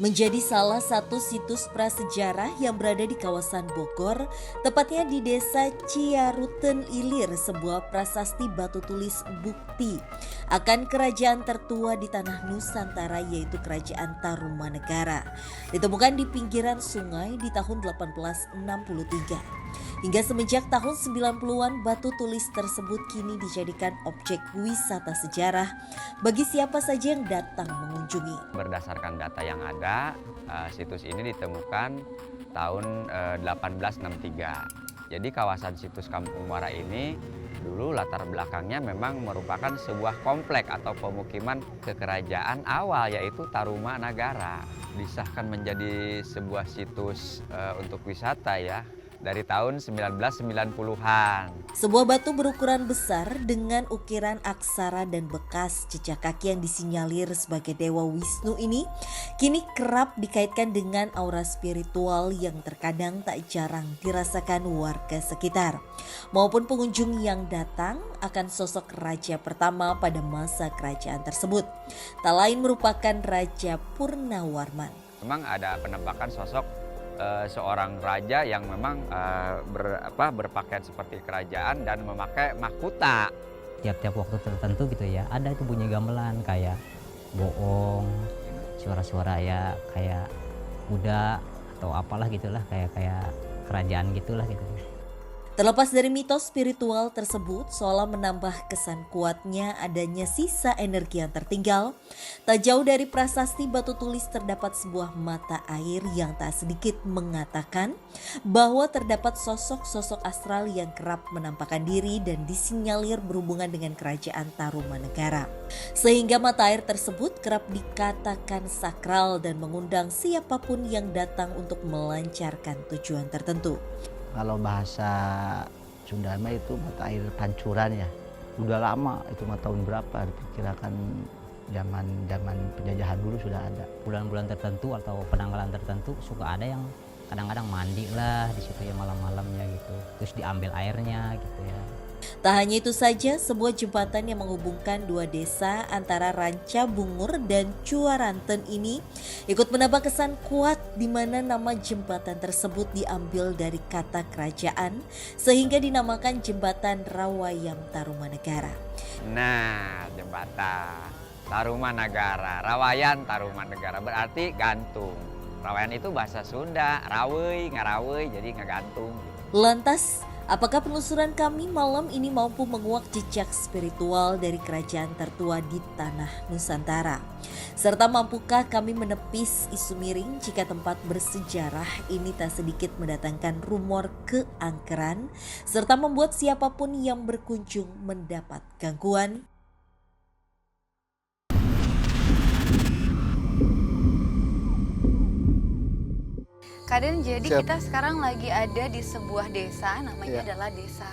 menjadi salah satu situs prasejarah yang berada di kawasan Bogor, tepatnya di Desa Ciaruten Ilir, sebuah prasasti batu tulis bukti akan kerajaan tertua di tanah Nusantara, yaitu Kerajaan Tarumanegara. Ditemukan di pinggiran sungai di tahun 1863. Hingga semenjak tahun 90-an, batu tulis tersebut kini dijadikan objek wisata sejarah bagi siapa saja yang datang mengunjungi. Berdasarkan data yang ada, situs ini ditemukan tahun 1863. Jadi kawasan situs Kampung Muara ini dulu latar belakangnya memang merupakan sebuah komplek atau pemukiman kekerajaan awal, yaitu Tarumanagara. Disahkan menjadi sebuah situs untuk wisata ya dari tahun 1990-an. Sebuah batu berukuran besar dengan ukiran aksara dan bekas jejak kaki yang disinyalir sebagai Dewa Wisnu ini kini kerap dikaitkan dengan aura spiritual yang terkadang tak jarang dirasakan warga sekitar maupun pengunjung yang datang akan sosok raja pertama pada masa kerajaan tersebut. Tak lain merupakan Raja Purnawarman. Memang ada penampakan sosok seorang raja yang memang berpakaian seperti kerajaan dan memakai mahkota. Tiap-tiap waktu tertentu gitu ya, ada itu bunyi gamelan kayak boong, suara-suara ya kayak kuda atau apalah gitulah, kayak kerajaan gitulah gitu. Terlepas dari mitos spiritual tersebut, seolah menambah kesan kuatnya adanya sisa energi yang tertinggal. Tak jauh dari prasasti batu tulis terdapat sebuah mata air yang tak sedikit mengatakan bahwa terdapat sosok-sosok astral yang kerap menampakkan diri dan disinyalir berhubungan dengan Kerajaan Tarumanegara. Sehingga mata air tersebut kerap dikatakan sakral dan mengundang siapapun yang datang untuk melancarkan tujuan tertentu. Kalau bahasa Sunda itu mata air pancuran ya. Udah lama itu mah tahun berapa diperkirakan zaman penjajahan dulu sudah ada. Bulan-bulan tertentu atau penanggalan tertentu suka ada yang kadang-kadang mandi lah di situ ya malam-malamnya gitu. Terus diambil airnya gitu ya. Tak hanya itu saja, sebuah jembatan yang menghubungkan dua desa antara Ranca Bungur dan Cuaranten ini ikut menambah kesan kuat di mana nama jembatan tersebut diambil dari kata kerajaan sehingga dinamakan Jembatan Rawayam Tarumanegara. Nah, jembatan Tarumanegara, Rawayan Tarumanegara berarti gantung. Rawayan itu bahasa Sunda, rawei, ngarawei, jadi ngegantung. Lantas, apakah penelusuran kami malam ini mampu menguak jejak spiritual dari kerajaan tertua di tanah Nusantara? Serta mampukah kami menepis isu miring jika tempat bersejarah ini tak sedikit mendatangkan rumor keangkeran serta membuat siapapun yang berkunjung mendapat gangguan? Kaden, jadi Siap. kita sekarang lagi ada di sebuah desa, namanya adalah Desa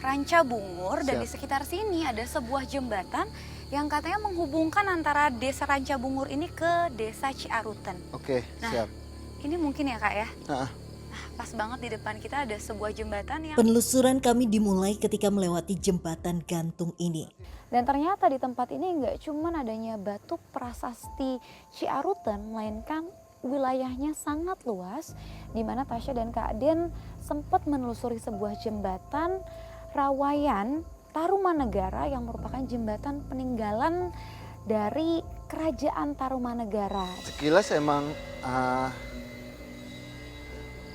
Ranca Bungur. Dan di sekitar sini ada sebuah jembatan yang katanya menghubungkan antara Desa Ranca Bungur ini ke Desa Ciaruten. Oke, Nah, siap. ini mungkin ya Kak ya? Nah, Nah, pas banget di depan kita ada sebuah jembatan yang... Penelusuran kami dimulai ketika melewati jembatan gantung ini. Dan ternyata di tempat ini nggak cuma adanya batu prasasti Ciaruten, melainkan wilayahnya sangat luas, di mana Tasya dan Kak Den sempat menelusuri sebuah jembatan Rawayan Tarumanegara yang merupakan jembatan peninggalan dari Kerajaan Tarumanegara. sekilas emang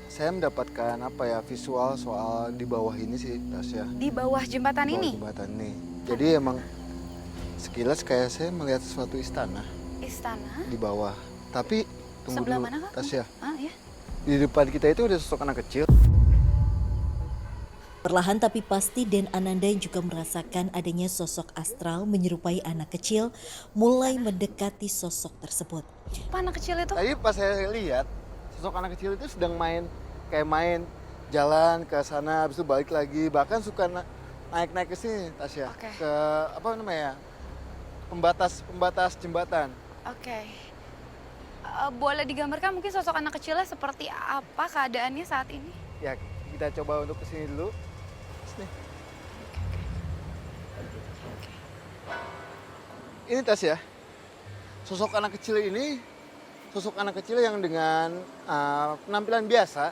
saya mendapatkan visual soal di bawah ini sih, Tasya. Di bawah jembatan Di bawah ini, jembatan ini. Jadi emang sekilas kayak saya melihat suatu istana istana. di bawah. Tapi tunggu Sebelah dulu, mana Kak? Tasya. Ya. Di depan kita itu ada sosok anak kecil. Perlahan tapi pasti Den Ananda yang juga merasakan adanya sosok astral menyerupai anak kecil mulai mendekati sosok tersebut. Apa anak kecil itu? Tadi pas saya lihat, sosok anak kecil itu sedang main jalan ke sana, habis itu balik lagi. Bahkan suka naik-naik ke sini, Tasya. Oke. Ke pembatas jembatan. Oke. Boleh digambarkan mungkin sosok anak kecilnya seperti apa keadaannya saat ini? Ya, kita coba untuk kesini dulu. Sini. Ini Tas ya. Sosok anak kecil ini sosok anak kecil yang dengan penampilan biasa,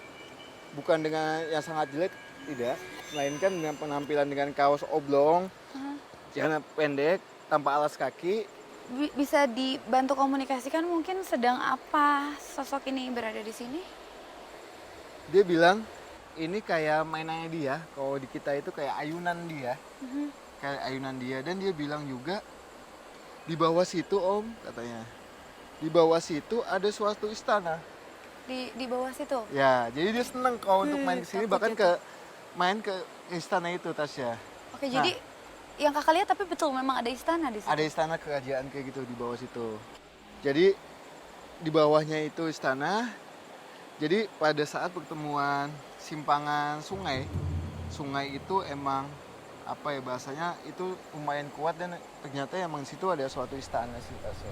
bukan dengan yang sangat jelek, tidak, melainkan dengan penampilan dengan kaos oblong, celana pendek, tanpa alas kaki. Bisa dibantu komunikasikan mungkin sedang apa sosok ini berada di sini? Dia bilang ini kayak mainannya dia, kalau di kita itu kayak ayunan dia, kayak ayunan dia. Dan dia bilang juga di bawah situ Om, katanya, di bawah situ ada suatu istana. Di bawah situ? Ya, jadi dia seneng kalau untuk main ke sini, takut bahkan jatuh. main ke istana itu, Tasya. Oke, Nah. jadi yang kakak lihat tapi betul memang ada istana di situ? Ada istana kerajaan kayak gitu di bawah situ. Jadi di bawahnya itu istana. Jadi pada saat pertemuan simpangan sungai, sungai itu emang apa ya bahasanya itu lumayan kuat, dan ternyata emang di situ ada suatu istana sih, Tasya.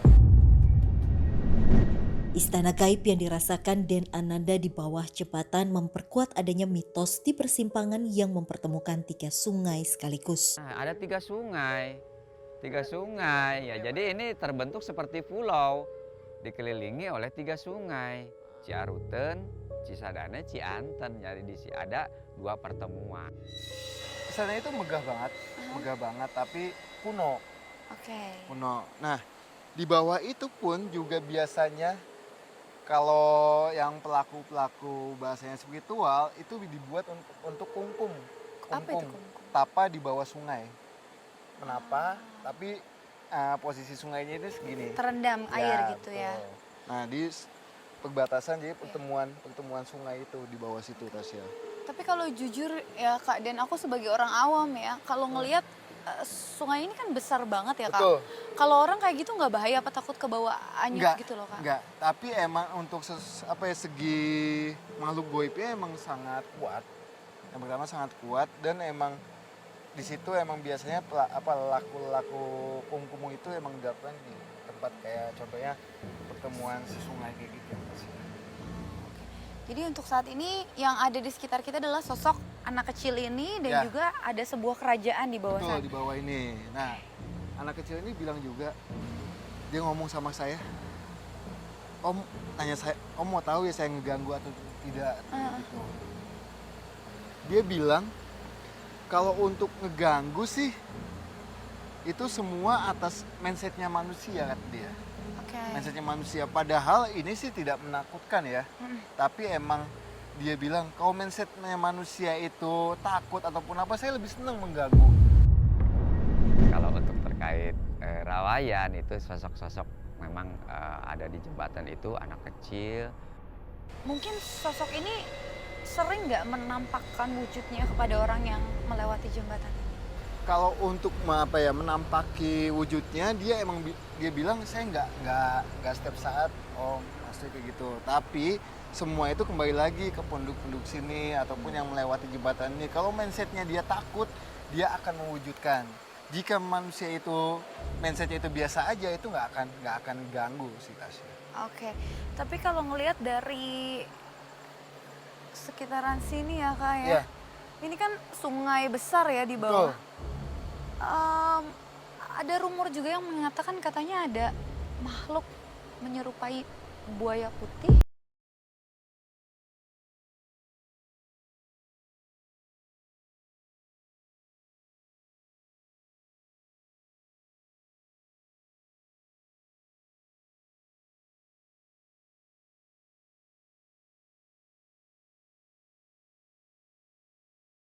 Istana gaib yang dirasakan Den Ananda di bawah jembatan memperkuat adanya mitos di persimpangan yang mempertemukan 3 sungai sekaligus. Nah, ada 3 sungai. 3 sungai. Ya, jadi ini terbentuk seperti pulau. Dikelilingi oleh 3 sungai. Ciaruten, Cisadane, Cianten. Jadi di sini ada 2 pertemuan. Istana itu megah banget tapi kuno. Oke. Kuno. Nah, di bawah itu pun juga biasanya kalau yang pelaku-pelaku bahasanya spiritual itu dibuat untuk kungkum. Apa itu kungkum? Tapa di bawah sungai. Menapa? Tapi posisi sungainya itu segini. Terendam air gitu betul. ya? Nah, di perbatasan jadi pertemuan sungai itu di bawah situ, Tasya. Tapi kalau jujur ya Kak, dan aku sebagai orang awam ya, kalau ngelihat sungai ini kan besar banget ya Kak. Betul. Kalau orang kayak gitu nggak bahaya apa takut ke bawah anyut gitu loh Kak? Enggak, tapi emang untuk segi makhluk goibnya emang sangat kuat. Yang pertama sangat kuat, dan emang di situ emang biasanya laku kungkumu itu emang dilakukan di tempat kayak contohnya pertemuan si sungai kayak gitu. Jadi untuk saat ini yang ada di sekitar kita adalah sosok anak kecil ini dan Ya. juga ada sebuah kerajaan di bawah Betul, sana. di bawah ini. Nah, anak kecil ini bilang juga, dia ngomong sama saya, Om, tanya saya, Om mau tahu ya saya ngeganggu atau tidak? Gitu. Dia bilang, kalau untuk ngeganggu sih, itu semua atas mindsetnya manusia, kata dia. Oke. Mindsetnya manusia. Padahal ini sih tidak menakutkan ya. Tapi emang dia bilang, kalau mindsetnya manusia itu takut ataupun apa, saya lebih senang mengganggu. Kalau untuk terkait Rawayan itu sosok-sosok memang ada di jembatan itu anak kecil. Mungkin sosok ini sering nggak menampakkan wujudnya kepada orang yang melewati jembatan ini? Kalau untuk menampaki wujudnya, dia emang dia bilang saya nggak setiap saat asli kayak gitu. Tapi semua itu kembali lagi ke penduduk-penduduk sini ataupun yang melewati jembatan ini. Kalau mindsetnya dia takut, dia akan mewujudkan. Jika manusia itu mindsetnya itu biasa aja, itu nggak akan ganggu sih, Tasya. Oke, tapi kalau ngelihat dari sekitaran sini ya Kak ya, Iya. ini kan sungai besar ya di bawah. Ada rumor juga yang mengatakan katanya ada makhluk menyerupai buaya putih